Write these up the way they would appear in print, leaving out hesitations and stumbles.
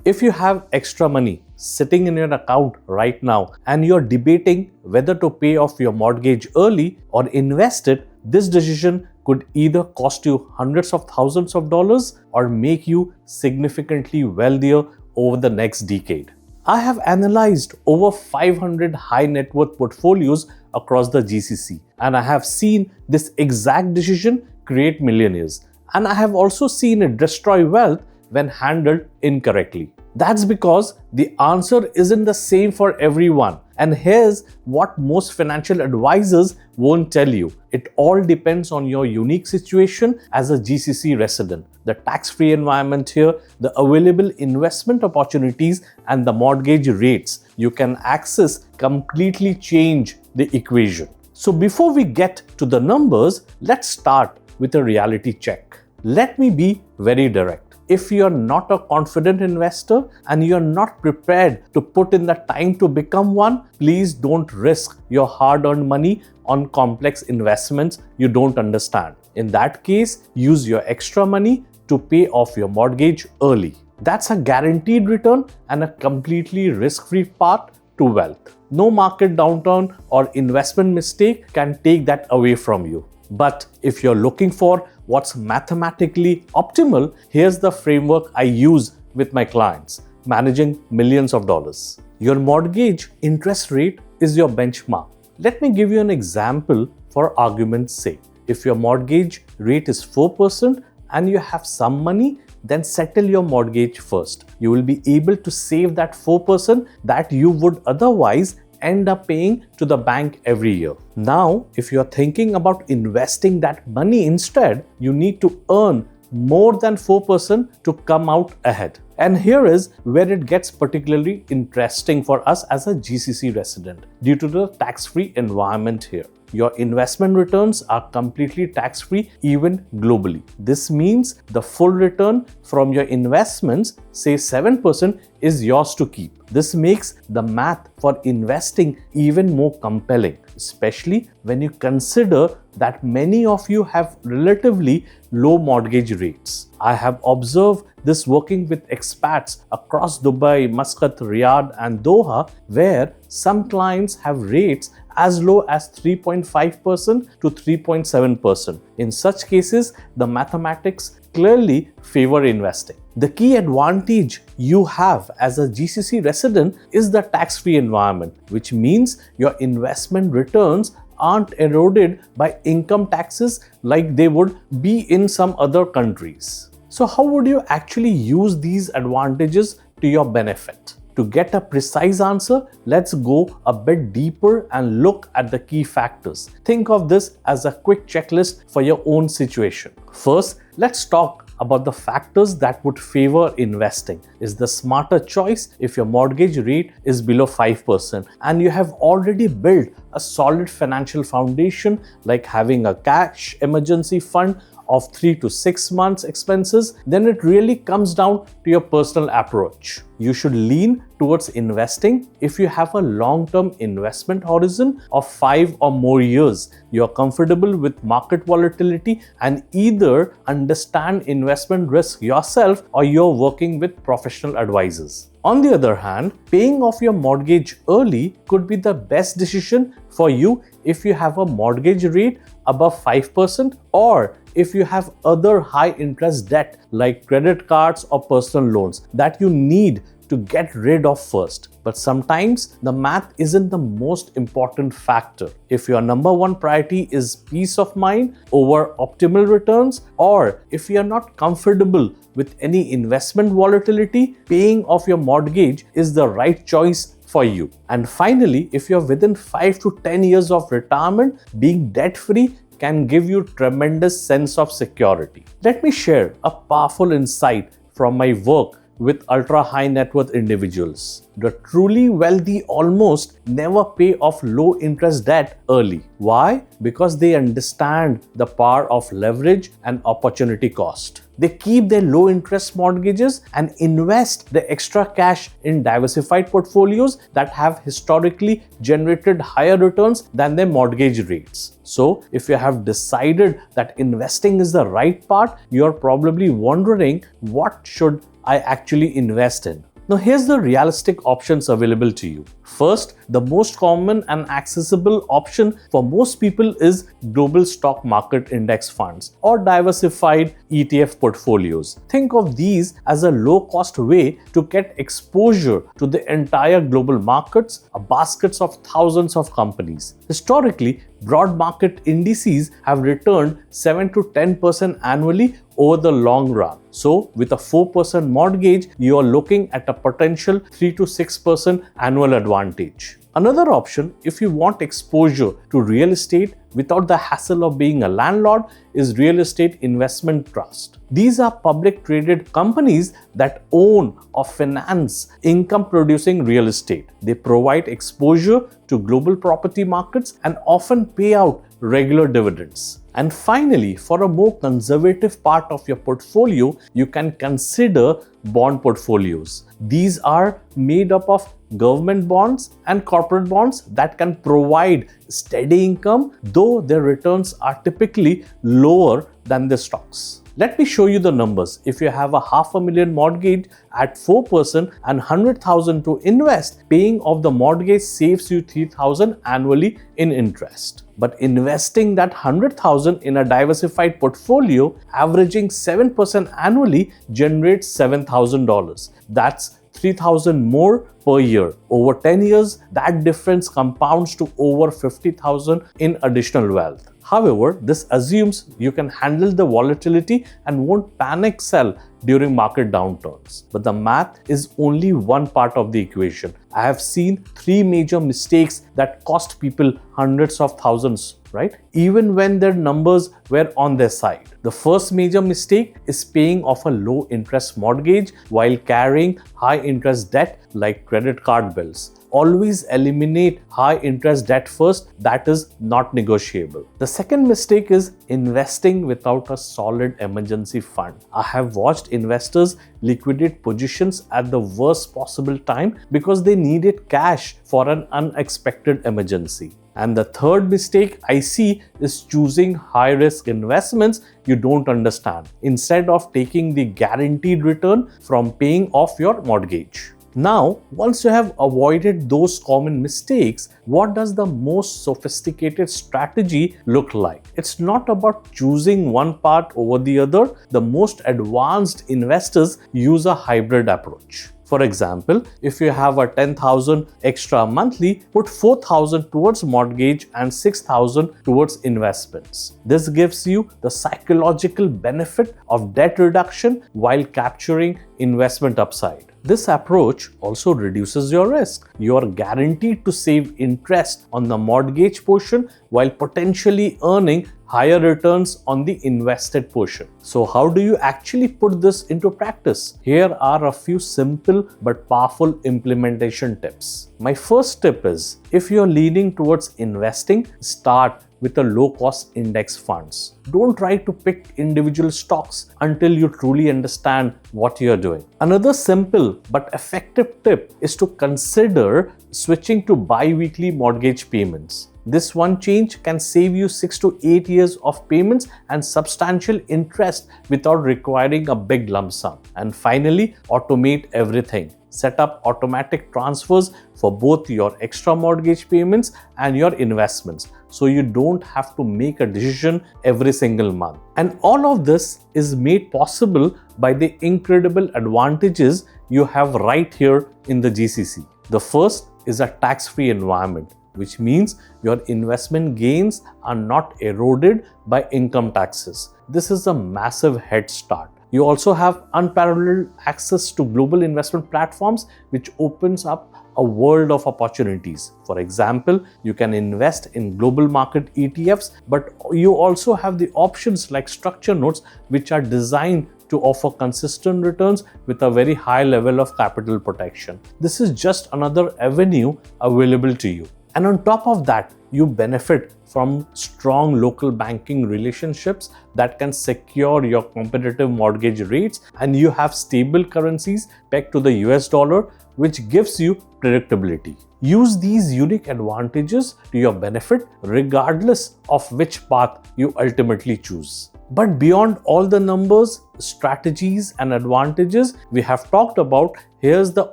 If you have extra money sitting in your account right now and you're debating whether to pay off your mortgage early or invest it, this decision could either cost you hundreds of thousands of dollars or make you significantly wealthier over the next decade. I have analyzed over 500 high net worth portfolios across the GCC, and I have seen this exact decision create millionaires. And I have also seen it destroy wealth when handled incorrectly. That's because the answer isn't the same for everyone. And here's what most financial advisors won't tell you. It all depends on your unique situation as a GCC resident, the tax-free environment here, the available investment opportunities, and the mortgage rates you can access completely change the equation. So before we get to the numbers, let's start with a reality check. Let me be very direct. If you're not a confident investor and you're not prepared to put in the time to become one, please don't risk your hard-earned money on complex investments you don't understand. In that case, use your extra money to pay off your mortgage early. That's a guaranteed return and a completely risk-free path to wealth. No market downturn or investment mistake can take that away from you. But if you're looking for what's mathematically optimal, here's the framework I use with my clients, managing millions of dollars. Your mortgage interest rate is your benchmark. Let me give you an example for argument's sake. If your mortgage rate is 4% and you have some money, then settle your mortgage first. You will be able to save that 4% that you would otherwise end up paying to the bank every year. Now, if you're thinking about investing that money instead, you need to earn more than 4% to come out ahead. And here is where it gets particularly interesting for us as a GCC resident due to the tax-free environment here. Your investment returns are completely tax-free even globally. This means the full return from your investments, say 7%, is yours to keep. This makes the math for investing even more compelling, especially when you consider that many of you have relatively low mortgage rates. I have observed this working with expats across Dubai, Muscat, Riyadh, and Doha, where some clients have rates as low as 3.5% to 3.7%. In such cases, the mathematics clearly favor investing. The key advantage you have as a GCC resident is the tax-free environment, which means your investment returns aren't eroded by income taxes like they would be in some other countries. So how would you actually use these advantages to your benefit? To get a precise answer, let's go a bit deeper and look at the key factors. Think of this as a quick checklist for your own situation. First, let's talk about the factors that would favor investing. Is the smarter choice if your mortgage rate is below 5% and you have already built a solid financial foundation like having a cash emergency fund of 3 to 6 months expenses, then it really comes down to your personal approach. You should lean towards investing if you have a long-term investment horizon of 5 or more years. You are comfortable with market volatility and either understand investment risk yourself or you're working with professional advisors. On the other hand, paying off your mortgage early could be the best decision for you if you have a mortgage rate above 5% or if you have other high interest debt like credit cards or personal loans that you need to get rid of first. But sometimes the math isn't the most important factor. If your number one priority is peace of mind over optimal returns, or if you're not comfortable with any investment volatility, paying off your mortgage is the right choice for you. And finally, if you're within 5 to 10 years of retirement, being debt-free can give you tremendous sense of security. Let me share a powerful insight from my work with ultra high net worth individuals. The truly wealthy almost never pay off low interest debt early. Why? Because they understand the power of leverage and opportunity cost. They keep their low interest mortgages and invest the extra cash in diversified portfolios that have historically generated higher returns than their mortgage rates. So, if you have decided that investing is the right part, you're probably wondering, what should I actually invest in? Now here's the realistic options available to you. First, the most common and accessible option for most people is global stock market index funds or diversified ETF portfolios. Think of these as a low-cost way to get exposure to the entire global markets, a basket of thousands of companies. Historically, broad market indices have returned 7 to 10% annually over the long run. So, with a 4% mortgage, you are looking at a potential 3 to 6% annual advantage. Another option, if you want exposure to real estate without the hassle of being a landlord, is real estate investment trust. These are public traded companies that own or finance income producing real estate. They provide exposure to global property markets and often pay out regular dividends. And finally, for a more conservative part of your portfolio, you can consider bond portfolios. These are made up of government bonds and corporate bonds that can provide steady income, though their returns are typically lower than the stocks. Let me show you the numbers. If you have a $500,000 mortgage at 4% and 100,000 to invest, paying off the mortgage saves you 3,000 annually in interest. But investing that 100,000 in a diversified portfolio, averaging 7% annually, generates $7,000. That's 3,000 more per year. Over 10 years, that difference compounds to over 50,000 in additional wealth. However, this assumes you can handle the volatility and won't panic sell during market downturns. But the math is only one part of the equation. I have seen 3 major mistakes that cost people hundreds of thousands, right? Even when their numbers were on their side. The first major mistake is paying off a low interest mortgage while carrying high interest debt like credit card bills. Always eliminate high interest debt first. That is not negotiable. The second mistake is investing without a solid emergency fund. I have watched investors liquidate positions at the worst possible time because they needed cash for an unexpected emergency. And the third mistake I see is choosing high-risk investments you don't understand instead of taking the guaranteed return from paying off your mortgage. Now, once you have avoided those common mistakes, what does the most sophisticated strategy look like? It's not about choosing one part over the other. The most advanced investors use a hybrid approach. For example, if you have a 10,000 extra monthly, put 4,000 towards mortgage and 6,000 towards investments. This gives you the psychological benefit of debt reduction while capturing investment upside. This approach also reduces your risk. You are guaranteed to save interest on the mortgage portion while potentially earning higher returns on the invested portion. So how do you actually put this into practice? Here are a few simple but powerful implementation tips. My first tip is, if you're leaning towards investing, start with the low-cost index funds. Don't try to pick individual stocks until you truly understand what you're doing. Another simple but effective tip is to consider switching to bi-weekly mortgage payments. This one change can save you 6 to 8 years of payments and substantial interest without requiring a big lump sum. And finally, automate everything. Set up automatic transfers for both your extra mortgage payments and your investments, so you don't have to make a decision every single month. And all of this is made possible by the incredible advantages you have right here in the GCC. The first is a tax-free environment, which means your investment gains are not eroded by income taxes. This is a massive head start. You also have unparalleled access to global investment platforms, which opens up a world of opportunities. For example, you can invest in global market ETFs, but you also have the options like structure notes, which are designed to offer consistent returns with a very high level of capital protection. This is just another avenue available to you. And on top of that, you benefit from strong local banking relationships that can secure your competitive mortgage rates, and you have stable currencies pegged to the US dollar, which gives you predictability. Use these unique advantages to your benefit regardless of which path you ultimately choose. But beyond all the numbers, strategies, and advantages we have talked about, here's the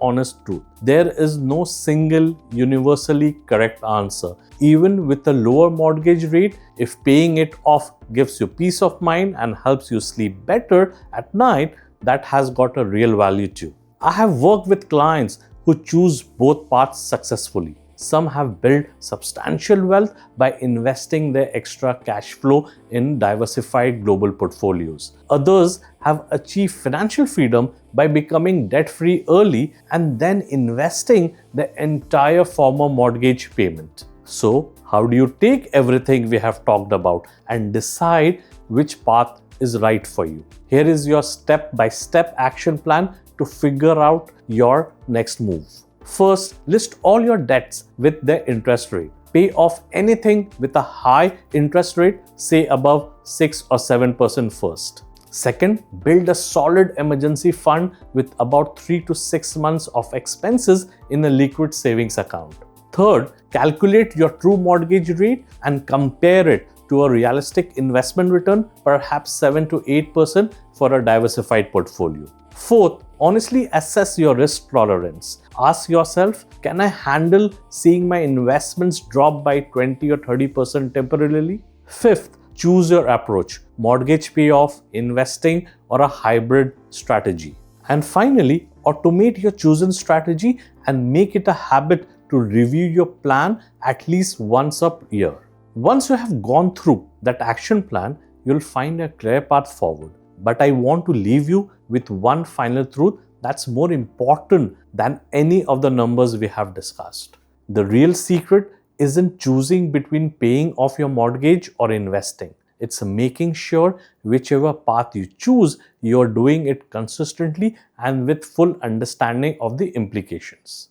honest truth. There is no single universally correct answer. Even with a lower mortgage rate, if paying it off gives you peace of mind and helps you sleep better at night, that has got a real value too. I have worked with clients who choose both paths successfully. Some have built substantial wealth by investing their extra cash flow in diversified global portfolios. Others have achieved financial freedom by becoming debt-free early and then investing the entire former mortgage payment. So, how do you take everything we have talked about and decide which path is right for you? Here is your step-by-step action plan to figure out your next move. First, list all your debts with their interest rate. Pay off anything with a high interest rate, say above 6 or 7% first. Second, build a solid emergency fund with about 3 to 6 months of expenses in a liquid savings account. Third, calculate your true mortgage rate and compare it to a realistic investment return, perhaps 7 to 8% for a diversified portfolio. Fourth, honestly assess your risk tolerance. Ask yourself, can I handle seeing my investments drop by 20 or 30% temporarily? Fifth, choose your approach, mortgage payoff, investing, or a hybrid strategy. And finally, automate your chosen strategy and make it a habit to review your plan at least once a year. Once you have gone through that action plan, you'll find a clear path forward. But I want to leave you with one final truth that's more important than any of the numbers we have discussed. The real secret isn't choosing between paying off your mortgage or investing. It's making sure whichever path you choose, you're doing it consistently and with full understanding of the implications.